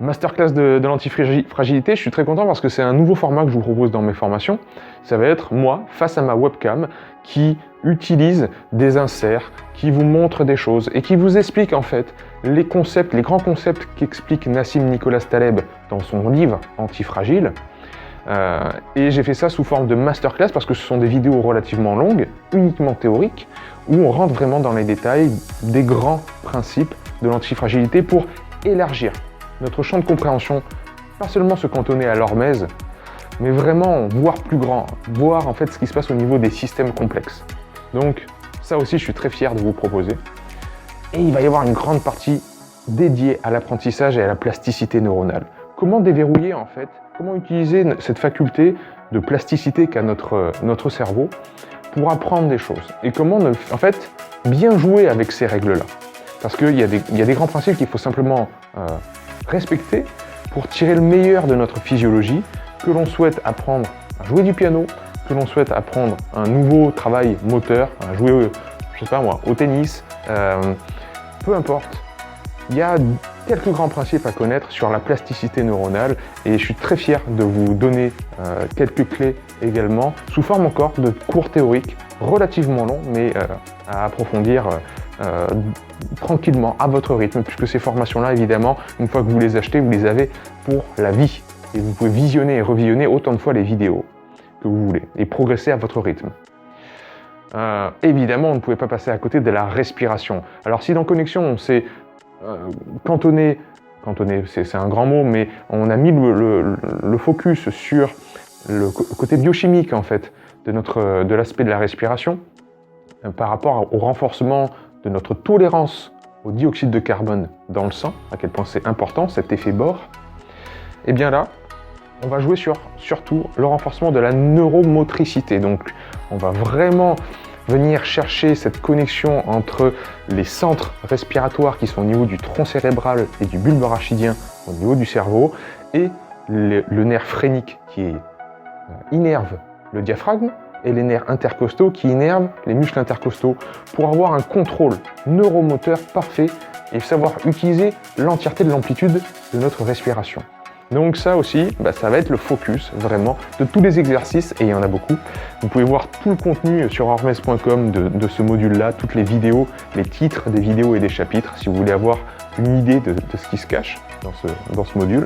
Masterclass de l'antifragilité, je suis très content parce que c'est un nouveau format que je vous propose dans mes formations. Ça va être moi face à ma webcam qui utilise des inserts, qui vous montre des choses et qui vous explique en fait les concepts, les grands concepts qu'explique Nassim Nicolas Taleb dans son livre Antifragile. Et j'ai fait ça sous forme de masterclass parce que ce sont des vidéos relativement longues, uniquement théoriques, où on rentre vraiment dans les détails des grands principes de l'antifragilité pour élargir notre champ de compréhension, pas seulement se cantonner à l'hormèse, mais vraiment voir plus grand, voir en fait ce qui se passe au niveau des systèmes complexes. Donc ça aussi je suis très fier de vous proposer. Et il va y avoir une grande partie dédiée à l'apprentissage et à la plasticité neuronale. Comment déverrouiller en fait, comment utiliser cette faculté de plasticité qu'a notre cerveau pour apprendre des choses. Et comment en fait bien jouer avec ces règles-là. Parce qu'il y a des grands principes qu'il faut simplement respecter pour tirer le meilleur de notre physiologie, que l'on souhaite apprendre à jouer du piano, que l'on souhaite apprendre un nouveau travail moteur, à jouer, je sais pas moi, au tennis, peu importe. Il y a quelques grands principes à connaître sur la plasticité neuronale et je suis très fier de vous donner quelques clés également, sous forme encore de cours théoriques relativement longs, mais à approfondir tranquillement, à votre rythme, puisque ces formations-là, évidemment, une fois que vous les achetez, vous les avez pour la vie. Et vous pouvez visionner et revisionner autant de fois les vidéos que vous voulez, et progresser à votre rythme. Évidemment, on ne pouvait pas passer à côté de la respiration. Alors si dans Connexion, on s'est cantonné, c'est un grand mot, mais on a mis le focus sur le côté biochimique, en fait, de l'aspect de la respiration, par rapport au renforcement de notre tolérance au dioxyde de carbone dans le sang, à quel point c'est important, cet effet bord, et bien là, on va jouer sur surtout le renforcement de la neuromotricité. Donc, on va vraiment venir chercher cette connexion entre les centres respiratoires qui sont au niveau du tronc cérébral et du bulbe arachidien au niveau du cerveau, et le nerf phrénique qui innerve le diaphragme, et les nerfs intercostaux qui innervent les muscles intercostaux pour avoir un contrôle neuromoteur parfait et savoir utiliser l'entièreté de l'amplitude de notre respiration. Donc ça aussi, ça va être le focus vraiment de tous les exercices, et il y en a beaucoup. Vous pouvez voir tout le contenu sur hormez.com de ce module-là, toutes les vidéos, les titres des vidéos et des chapitres, si vous voulez avoir une idée de ce qui se cache dans ce module.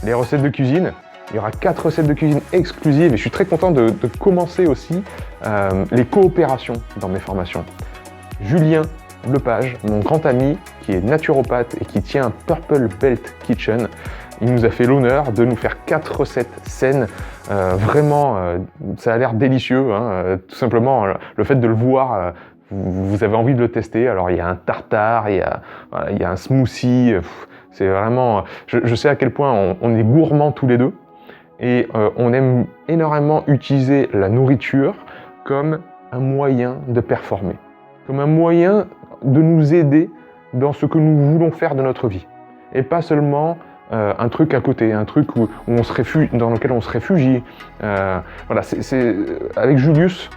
Les recettes de cuisine. Il y aura 4 recettes de cuisine exclusives et je suis très content de commencer aussi les coopérations dans mes formations. Julien Lepage, mon grand ami qui est naturopathe et qui tient un Purple Belt Kitchen, il nous a fait l'honneur de nous faire 4 recettes saines. Vraiment, ça a l'air délicieux. Tout simplement, le fait de le voir, vous avez envie de le tester. Alors, il y a un tartare, il y a un smoothie. C'est vraiment... Je sais à quel point on est gourmands tous les deux. Et on aime énormément utiliser la nourriture comme un moyen de performer, comme un moyen de nous aider dans ce que nous voulons faire de notre vie. Et pas seulement un truc à côté, un truc où on se réfugie, dans lequel on se réfugie. Voilà, avec Julius,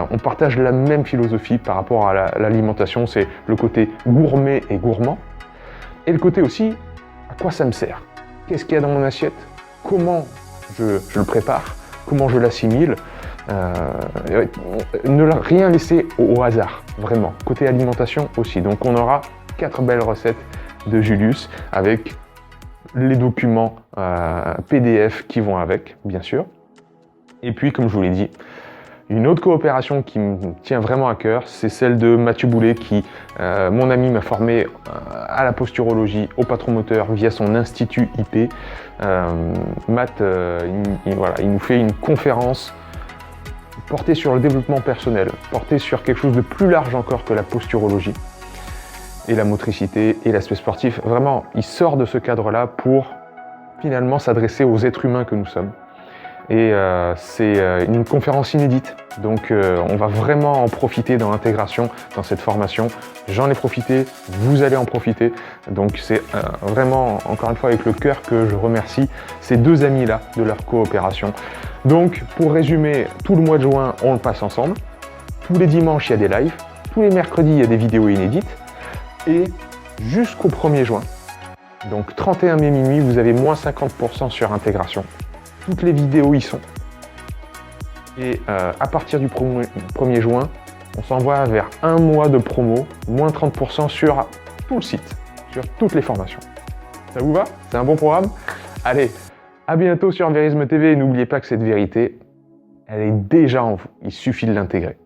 on partage la même philosophie par rapport à l'alimentation, c'est le côté gourmet et gourmand, et le côté aussi, à quoi ça me sert? Qu'est-ce qu'il y a dans mon assiette? Comment je le prépare, comment je l'assimile, ne rien laisser au hasard, vraiment. Côté alimentation aussi. Donc on aura 4 belles recettes de Julius avec les documents PDF qui vont avec, bien sûr. Et puis, comme je vous l'ai dit, une autre coopération qui me tient vraiment à cœur, c'est celle de Mathieu Boulet qui, mon ami, m'a formé à la posturologie, au patron moteur via son institut IP. Matt, il nous fait une conférence portée sur le développement personnel, portée sur quelque chose de plus large encore que la posturologie et la motricité et l'aspect sportif. Vraiment, il sort de ce cadre-là pour finalement s'adresser aux êtres humains que nous sommes. Et c'est une conférence inédite, donc on va vraiment en profiter dans l'intégration, dans cette formation. J'en ai profité, vous allez en profiter, donc c'est vraiment, encore une fois, avec le cœur que je remercie ces deux amis-là de leur coopération. Donc, pour résumer, tout le mois de juin, on le passe ensemble. Tous les dimanches, il y a des lives. Tous les mercredis, il y a des vidéos inédites. Et jusqu'au 1er juin, Donc 31 mai minuit, vous avez moins 50% sur intégration. Toutes les vidéos y sont. Et à partir du 1er juin, on s'envoie vers un mois de promo, moins 30% sur tout le site, sur toutes les formations. Ça vous va? C'est un bon programme? Allez, à bientôt sur Verisme TV et n'oubliez pas que cette vérité, elle est déjà en vous. Il suffit de l'intégrer.